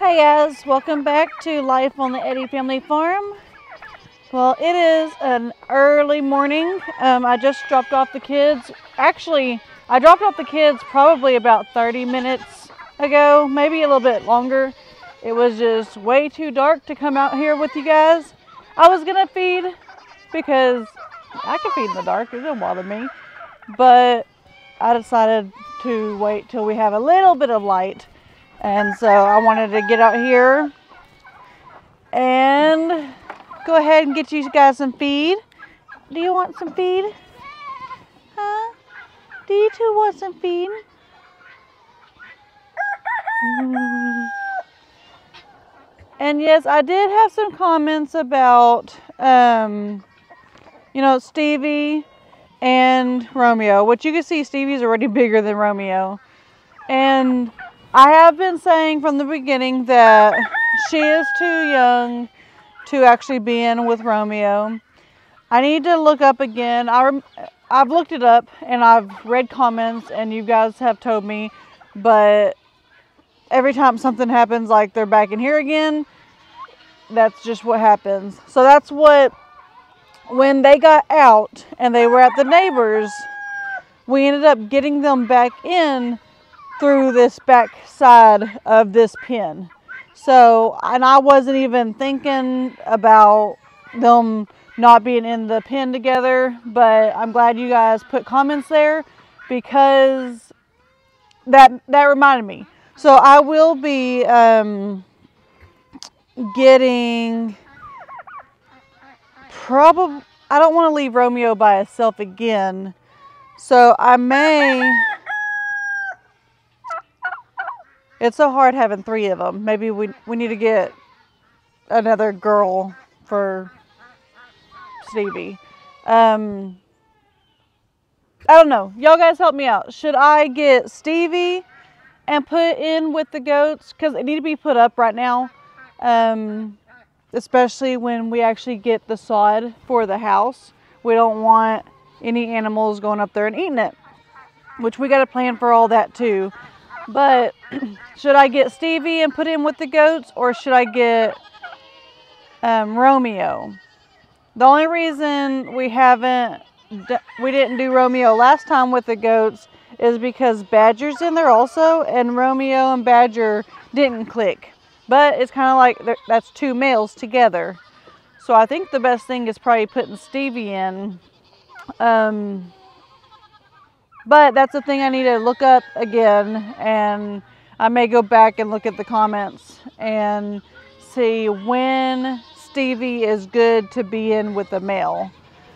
Hey guys, welcome back to Life on the Eddy Family Farm. Well, it is an early morning. I just dropped off the kids. Actually, I dropped off the kids probably about 30 minutes ago, maybe a little bit longer. It was just way too dark to come out here with you guys. I was gonna feed because I can feed in the dark, it doesn't bother me. But I decided to wait till we have a little bit of light. And so I wanted to get out here and go ahead and get you guys some feed. Do you want some feed? Huh? Do you two want some feed? And yes, I did have some comments about, Stevie and Romeo, which you can see Stevie's already bigger than Romeo. And I have been saying from the beginning that she is too young to actually be in with Romeo. I need to look up again. I've looked it up and I've read comments and you guys have told me, but every time something happens, like they're back in here again, that's just what happens. So that's what, when they got out and they were at the neighbors, we ended up getting them back in through this back side of this pen. So, and I wasn't even thinking about them not being in the pen together, but I'm glad you guys put comments there because that reminded me. So I will be getting probably, I don't want to leave Romeo by himself again, so I may. It's so hard having 3 of them. Maybe we need to get another girl for Stevie. I don't know. Y'all guys help me out. Should I get Stevie and put in with the goats? Because they need to be put up right now. Especially when we actually get the sod for the house. We don't want any animals going up there and eating it. Which we got to plan for all that too. But should I get Stevie and put in with the goats, or should I get Romeo? The only reason we didn't do Romeo last time with the goats is because Badger's in there also, and Romeo and Badger didn't click. But it's kind of like that's 2 males together. So I think the best thing is probably putting Stevie in. But that's the thing I need to look up again, and I may go back and look at the comments and see when Stevie is good to be in with the male.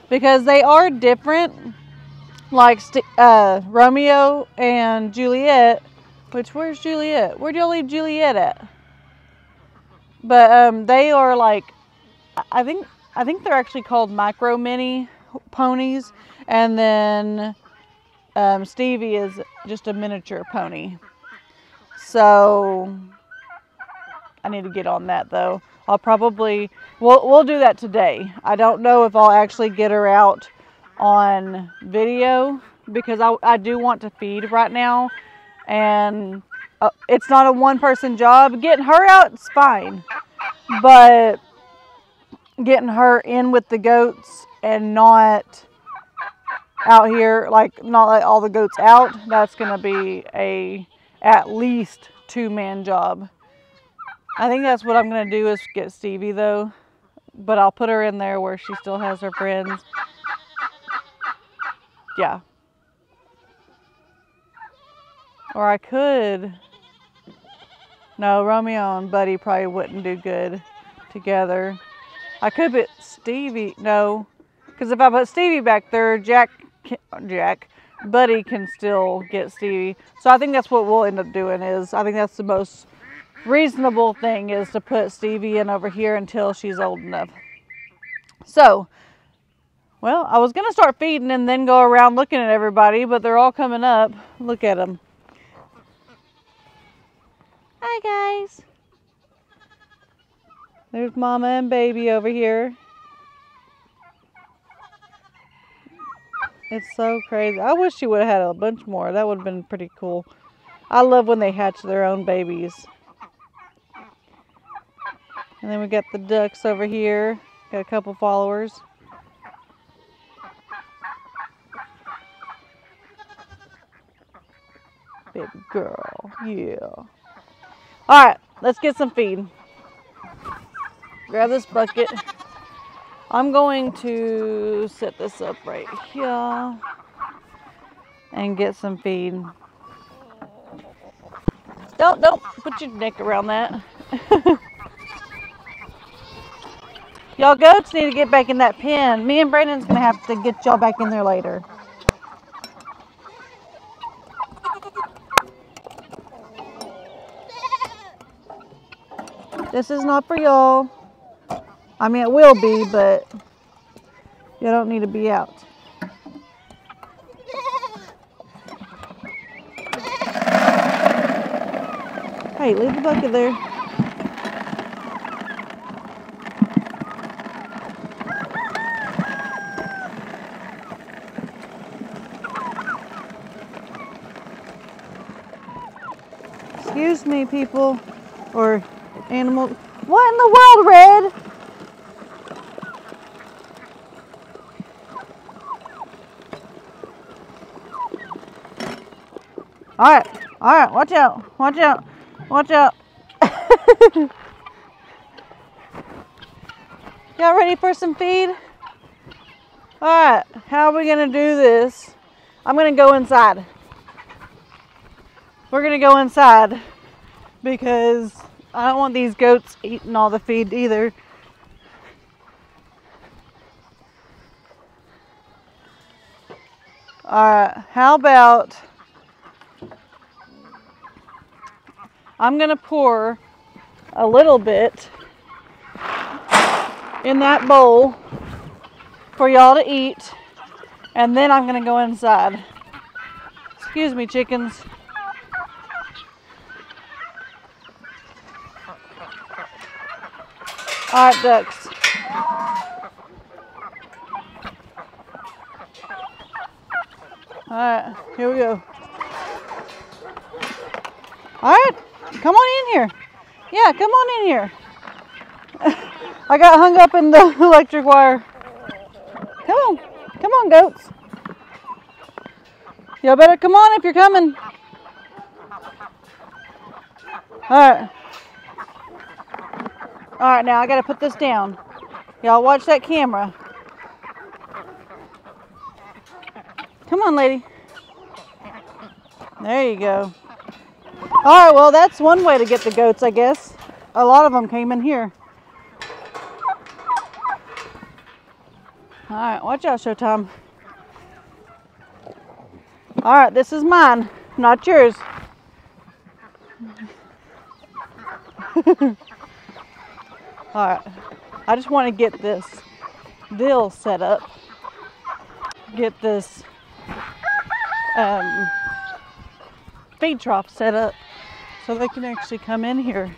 Because they are different, like Romeo and Juliet, which, where's Juliet? Where'd y'all leave Juliet at? But they are like, I think they're actually called micro mini ponies, and then Stevie is just a miniature pony. So I need to get on that though. I'll probably, we'll do that today. I don't know if I'll actually get her out on video because I do want to feed right now, and it's not a 1-person job. Getting her out is fine, but getting her in with the goats and not out here, like not let all the goats out, that's gonna be at least 2-man job. I think that's what I'm gonna do is get Stevie though, but I'll put her in there where she still has her friends. Yeah. Or I could, no, Romeo and Buddy probably wouldn't do good together. I could put Stevie, no, because if I put Stevie back there, Buddy can still get Stevie. So I think that's what we'll end up doing is, I think that's the most reasonable thing is to put Stevie in over here until she's old enough. So, well, I was going to start feeding and then go around looking at everybody, but they're all coming up. Look at them. Hi guys. There's Mama and Baby over here. It's so crazy. I wish she would have had a bunch more. That would have been pretty cool. I love when they hatch their own babies. And then we got the ducks over here. Got a couple followers. Baby girl, yeah. Alright, let's get some feed. Grab this bucket. I'm going to set this up right here and get some feed. Don't put your neck around that. Y'all goats need to get back in that pen. Me and Brandon's gonna have to get y'all back in there later. This is not for y'all. I mean, it will be, but you don't need to be out. Hey, leave the bucket there. Excuse me, people, or animals. What in the world, Red? Alright, watch out, watch out, watch out. Y'all ready for some feed? Alright, how are we gonna do this? I'm gonna go inside. We're gonna go inside because I don't want these goats eating all the feed either. Alright, how about I'm gonna pour a little bit in that bowl for y'all to eat, and then I'm gonna go inside. Excuse me, chickens. Alright, ducks. Alright, here we go. Alright, come on in here. Yeah, come on in here. I got hung up in the electric wire. Come on, goats. Y'all better come on if you're coming. Alright. Alright, now I gotta put this down. Y'all watch that camera. Come on, lady. There you go. Alright, well, that's one way to get the goats, I guess. A lot of them came in here. Alright, watch out, Showtime. Alright, this is mine, not yours. Alright, I just want to get this deal set up. Get this feed trough set up so they can actually come in here.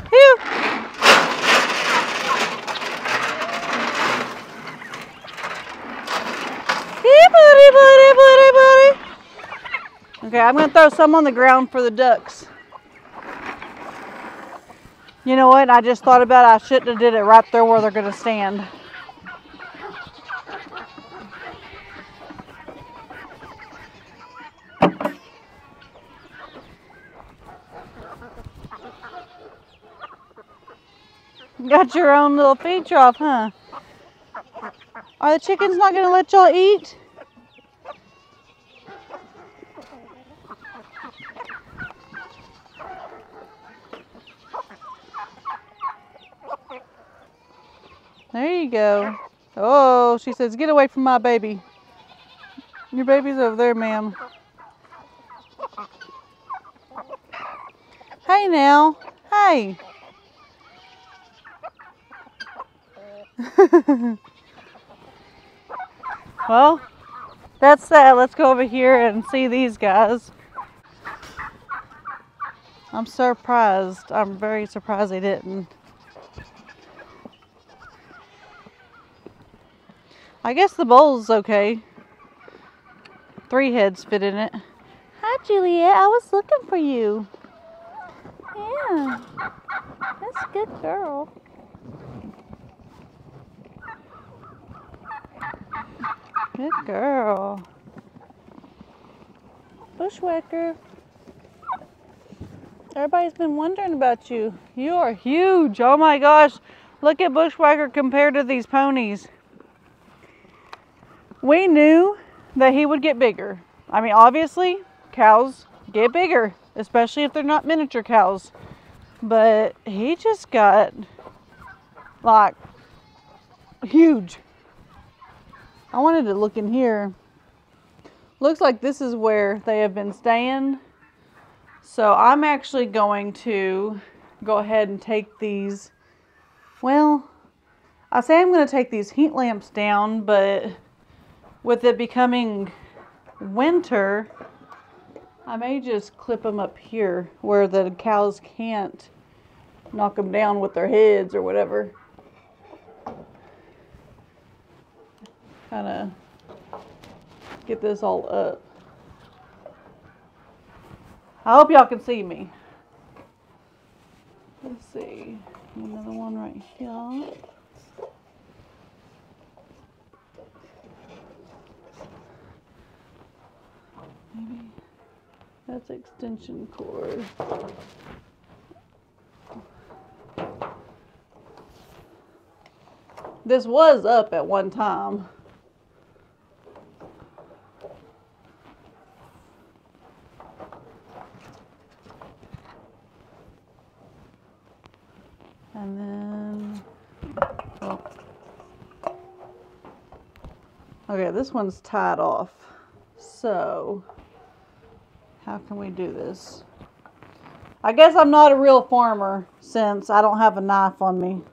Phew. Okay, I'm going to throw some on the ground for the ducks. You know what? I just thought about it. I shouldn't have did it right there where they're going to stand. Got your own little feed trough, huh? Are the chickens not going to let y'all eat? There you go. Oh, she says, get away from my baby. Your baby's over there, ma'am. Hey now. Hey. Well, that's that. Let's go over here and see these guys. I'm surprised. I'm very surprised they didn't. I guess the bowl's okay. 3 heads fit in it. Hi, Juliet. I was looking for you. Yeah. That's a good girl. Good girl. Bushwhacker. Everybody's been wondering about you. You are huge. Oh my gosh. Look at Bushwhacker compared to these ponies. We knew that he would get bigger. I mean, obviously, cows get bigger, especially if they're not miniature cows. But he just got, like, huge. I wanted to look in here. Looks like this is where they have been staying. So I'm actually going to go ahead and take these, well, I say I'm going to take these heat lamps down, but with it becoming winter, I may just clip them up here where the cows can't knock them down with their heads or whatever. Kind of get this all up. I hope y'all can see me. Let's see. Another one right here. Maybe that's extension cord. This was up at one time. And then, oh. Okay, this one's tied off. So, how can we do this? I guess I'm not a real farmer since I don't have a knife on me.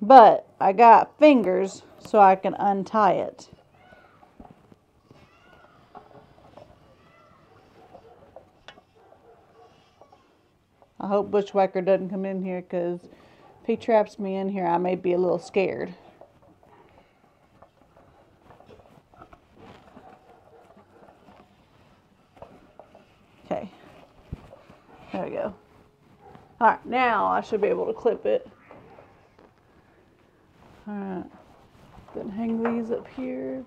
But I got fingers so I can untie it. I hope Bushwhacker doesn't come in here, because if he traps me in here, I may be a little scared. Okay. There we go. Alright, now I should be able to clip it. Alright. Then hang these up here.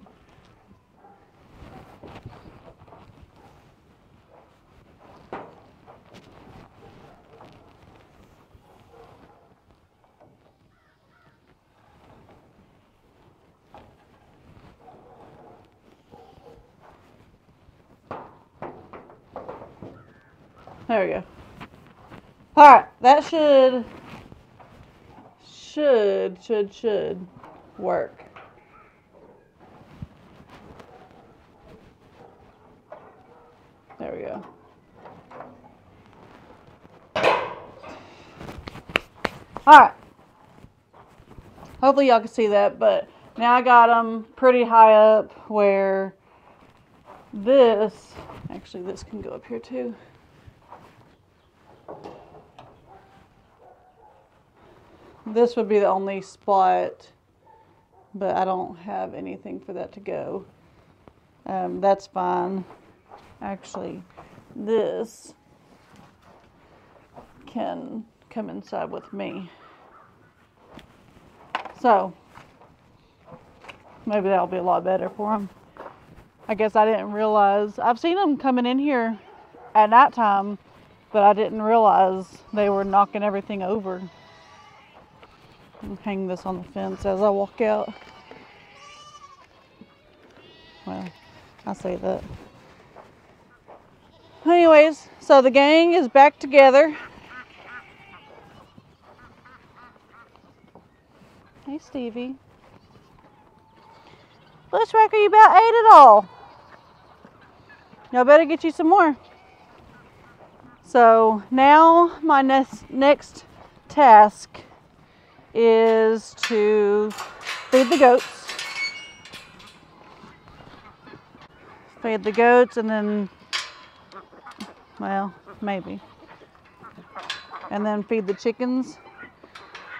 There we go. Alright, that should work. There we go. Alright. Hopefully y'all can see that, but now I got them pretty high up where this, actually this can go up here too. This would be the only spot, but I don't have anything for that to go. That's fine. Actually, this can come inside with me. So, maybe that'll be a lot better for them. I guess I didn't realize. I've seen them coming in here at nighttime, but I didn't realize they were knocking everything over. I'll hang this on the fence as I walk out. Well, I say that. Anyways, so the gang is back together. Hey, Stevie. Bushwhacker, you about ate it all. Y'all better get you some more. So now my next task is to feed the goats. feed the goats and then, well, maybe. And then feed the chickens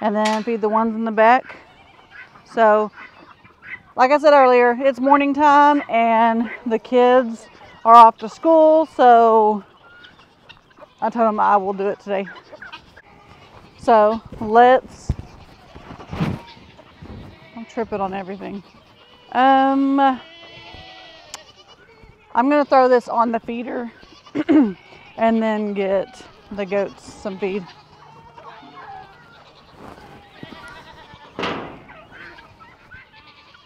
and then feed the ones in the back. So, like I said earlier, it's morning time and the kids are off to school, so I told them I will do it today. So I'm tripping on everything. I'm gonna throw this on the feeder and then get the goats some feed.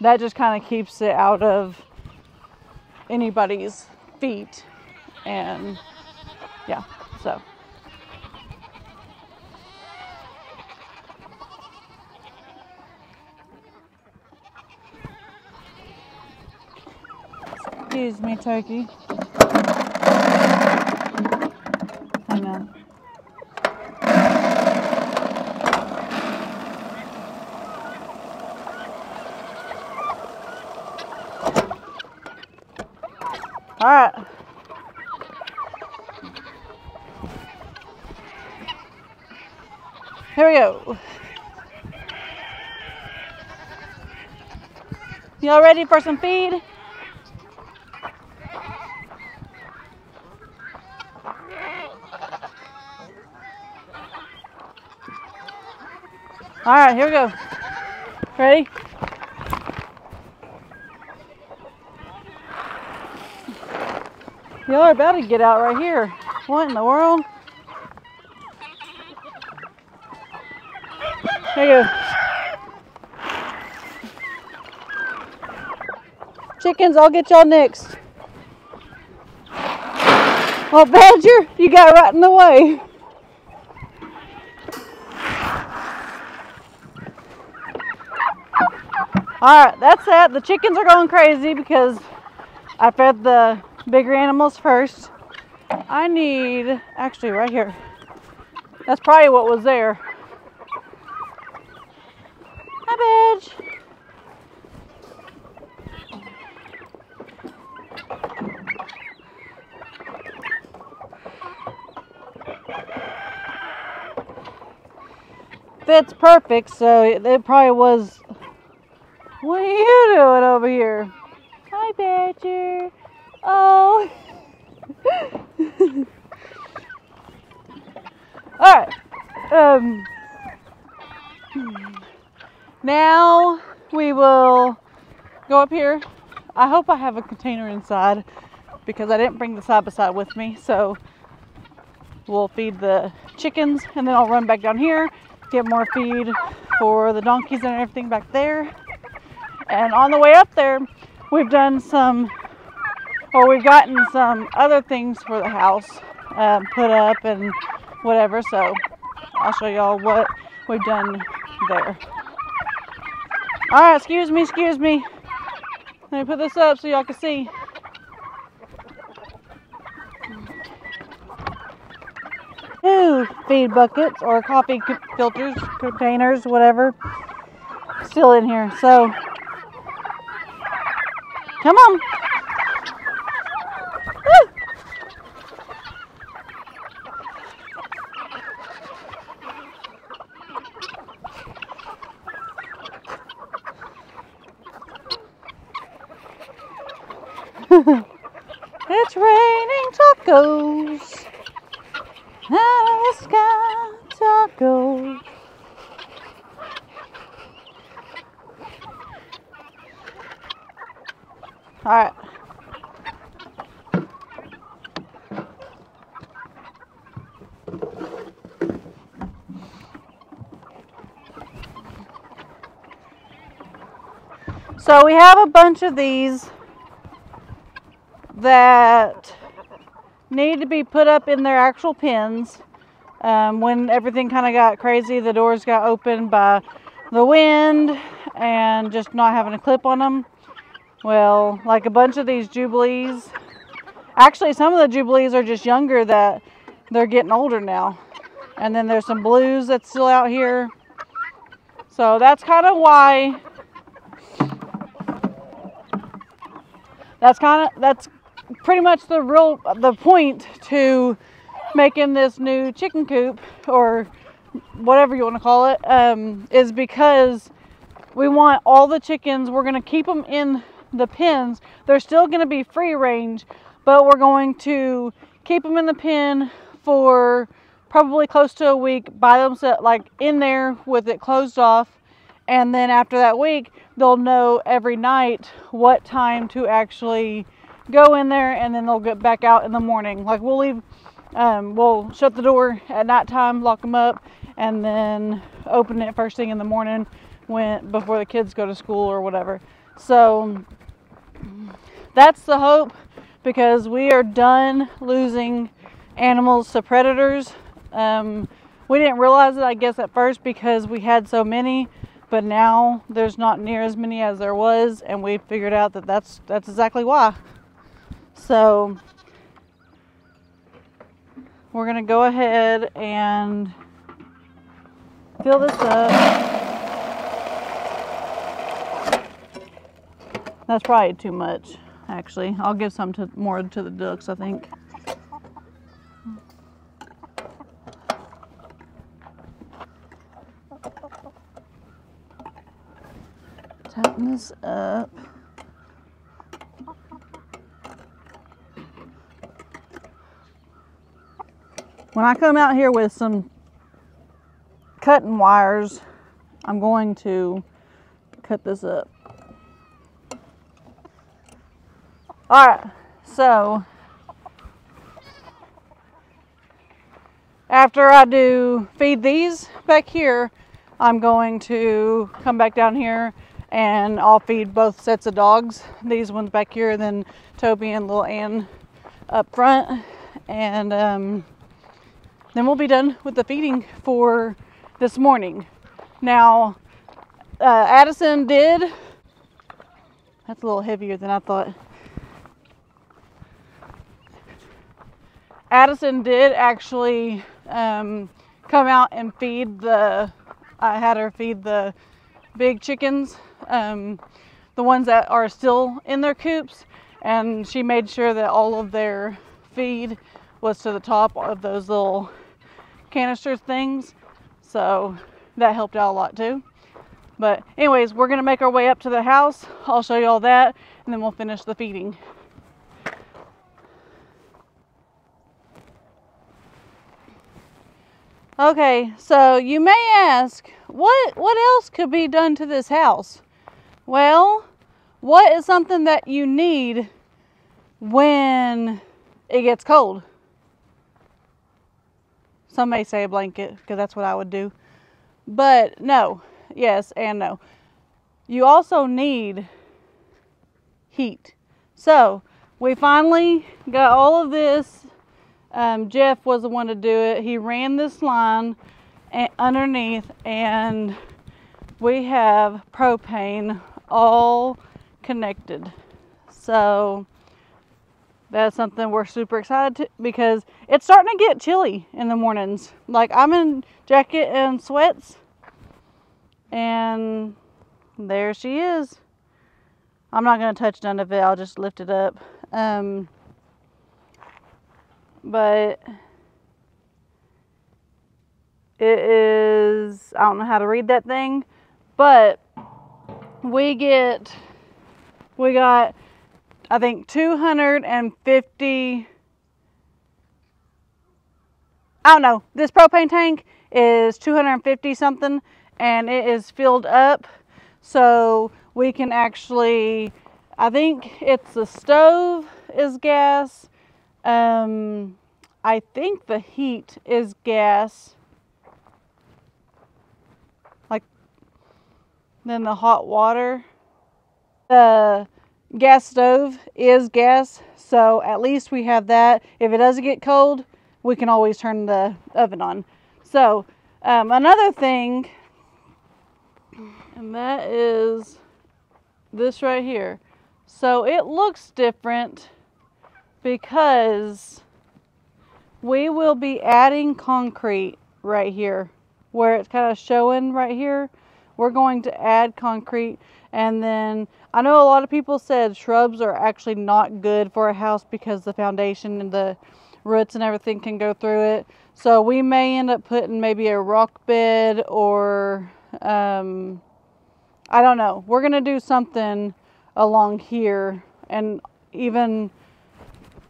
That just kind of keeps it out of anybody's feet, and yeah, so. Excuse me, turkey. Hang on. All right. Here we go. Y'all ready for some feed? All right, here we go. Ready? Y'all are about to get out right here. What in the world? Here you go. Chickens, I'll get y'all next. Well, Badger, you got right in the way. Alright, that's that. The chickens are going crazy because I fed the bigger animals first. I need, actually right here. That's probably what was there. Hi, Badge. Fits perfect, so it probably was. What are you doing over here? Hi, Badger. Oh. Alright. Now we will go up here. I hope I have a container inside because I didn't bring the side by side with me. So we'll feed the chickens and then I'll run back down here, get more feed for the donkeys and everything back there. And on the way up there, we've gotten some other things for the house put up and whatever. So I'll show y'all what we've done there. All right, excuse me. Let me put this up so y'all can see. Two feed buckets or coffee filters, containers, whatever, still in here. So come on. Woo! It's raining tacos out of the sky, tacos. All right. So we have a bunch of these that need to be put up in their actual pens. When everything kind of got crazy, the doors got opened by the wind and just not having a clip on them. Well, like a bunch of these Jubilees, actually some of the Jubilees are just younger that they're getting older now. And then there's some Blues that's still out here. So that's kind of why, that's pretty much the point to making this new chicken coop, or whatever you want to call it, is because we want all the chickens, we're going to keep them in the pens. They're still going to be free range, but we're going to keep them in the pen for probably close to a week by themselves, like in there with it closed off. And then after that week, they'll know every night what time to actually go in there, and then they'll get back out in the morning. Like we'll leave, we'll shut the door at nighttime, lock them up, and then open it first thing in the morning before the kids go to school or whatever. So that's the hope, because we are done losing animals to predators. We didn't realize it, I guess, at first because we had so many, but now there's not near as many as there was, and we figured out that that's exactly why. So we're gonna go ahead and fill this up. That's probably too much, actually. I'll give some more to the ducks, I think. Tighten this up. When I come out here with some cutting wires, I'm going to cut this up. Alright, so after I do feed these back here, I'm going to come back down here and I'll feed both sets of dogs. These ones back here, and then Toby and little Ann up front. And then we'll be done with the feeding for this morning. Now, Addison did, that's a little heavier than I thought. Addison did actually come out and feed I had her feed the big chickens, the ones that are still in their coops, and she made sure that all of their feed was to the top of those little canister things, so that helped out a lot too. But anyways, we're gonna make our way up to the house. I'll show you all that, and then we'll finish the feeding. Okay, so you may ask, what else could be done to this house? Well, what is something that you need when it gets cold? Some may say a blanket, because that's what I would do. But no, yes and no. You also need heat. So we finally got all of this. Jeff was the one to do it. He ran this line underneath, and we have propane all connected. So that's something we're super excited to, because it's starting to get chilly in the mornings. Like, I'm in jacket and sweats, and there she is. I'm not going to touch none of it. I'll just lift it up. But it is, I don't know how to read that thing, but we got, I think 250, I don't know, this propane tank is 250 something, and it is filled up, so we can actually, I think it's the stove is gas. I think the heat is gas. Like, then the hot water. The gas stove is gas, so at least we have that. If it doesn't get cold, we can always turn the oven on. So, another thing, and that is this right here. So it looks different because we will be adding concrete right here where it's kind of showing right here. we're going to add concrete. And then I know a lot of people said shrubs are actually not good for a house because the foundation and the roots and everything can go through it. So we may end up putting maybe a rock bed or I don't know. We're going to do something along here, and even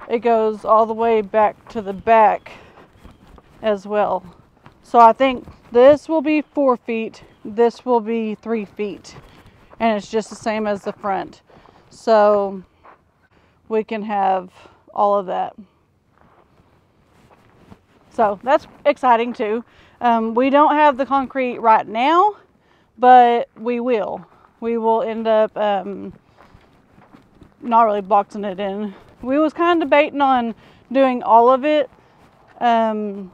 it goes all the way back to the back as well. So I think this will be 4 feet, this will be 3 feet, and it's just the same as the front. So we can have all of that. So that's exciting too. We don't have the concrete right now, but we will. We will end up not really boxing it in. We was kind of debating on doing all of it, and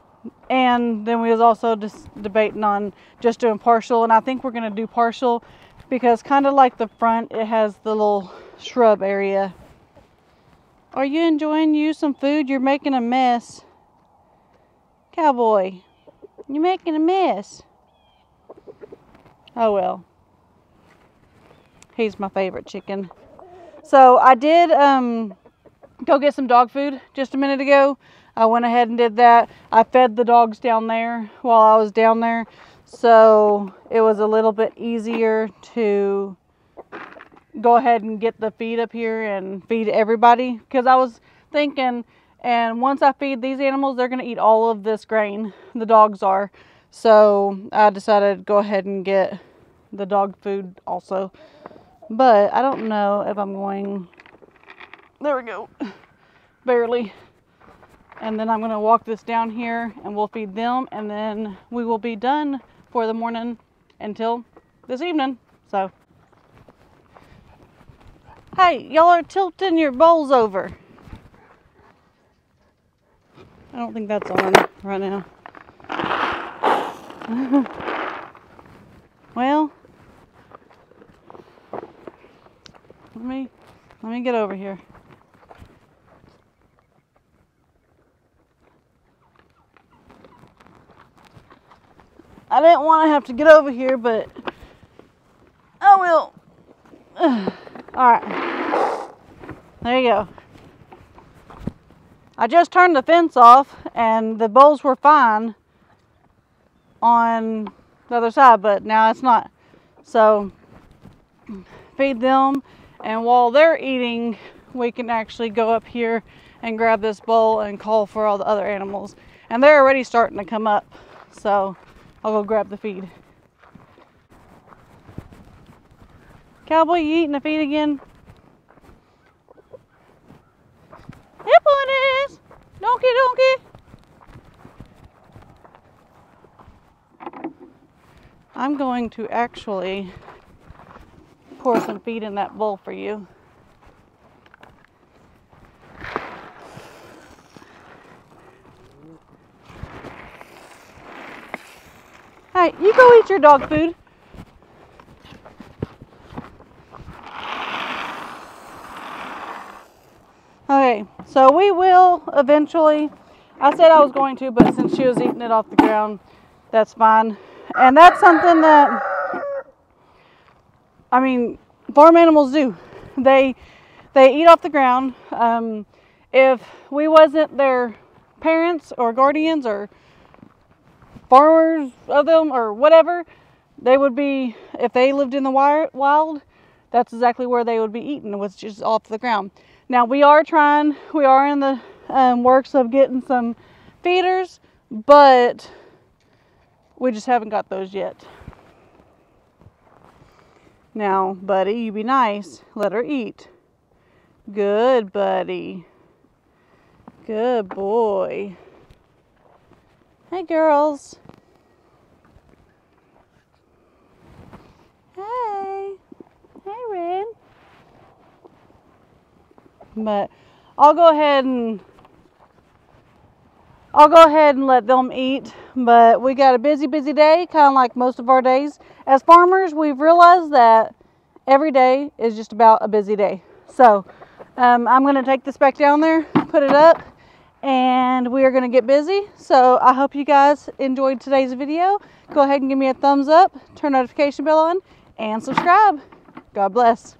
then we was also just debating on just doing partial, and I think we're going to do partial because kind of like the front, it has the little shrub area. Are you enjoying some food? You're making a mess. Cowboy, you're making a mess. Oh well. He's my favorite chicken. So I did go get some dog food just a minute ago. I went ahead and did that. I fed the dogs down there while I was down there. So it was a little bit easier to go ahead and get the feed up here and feed everybody. Because I was thinking, and once I feed these animals, they're going to eat all of this grain. The dogs are. So I decided to go ahead and get the dog food also. But I don't know if I'm going... There we go. Barely. And then I'm going to walk this down here and we'll feed them. And then we will be done for the morning until this evening. So. Hey, y'all are tilting your bowls over. I don't think that's on right now. Well, let me get over here. I didn't want to have to get over here, but I will. Alright. There you go. I just turned the fence off and the bowls were fine on the other side, but now it's not. So feed them, and while they're eating, we can actually go up here and grab this bowl and call for all the other animals. And they're already starting to come up, so I'll go grab the feed. Cowboy, you eating the feed again? Yep, it is. Donkey, donkey. I'm going to actually pour some feed in that bowl for you. Hey, you go eat your dog food. Okay, so we will eventually, I said I was going to, but since she was eating it off the ground, that's fine. And that's something that, I mean, farm animals do. They eat off the ground. If we wasn't their parents or guardians or farmers of them or whatever, they would be, if they lived in the wild, that's exactly where they would be eating, was just off the ground. Now we are in the works of getting some feeders, but we just haven't got those yet. Now, buddy, you be nice. Let her eat. Good, buddy. Good boy. Hey, girls. Hey. Hey, Red. But I'll go ahead and let them eat. But we got a busy day, kind of like most of our days. As farmers, we've realized that every day is just about a busy day. So I'm going to take this back down there, put it up, and we are going to get busy. So I hope you guys enjoyed today's video. Go ahead and give me a thumbs up, turn notification bell on, and subscribe. God bless.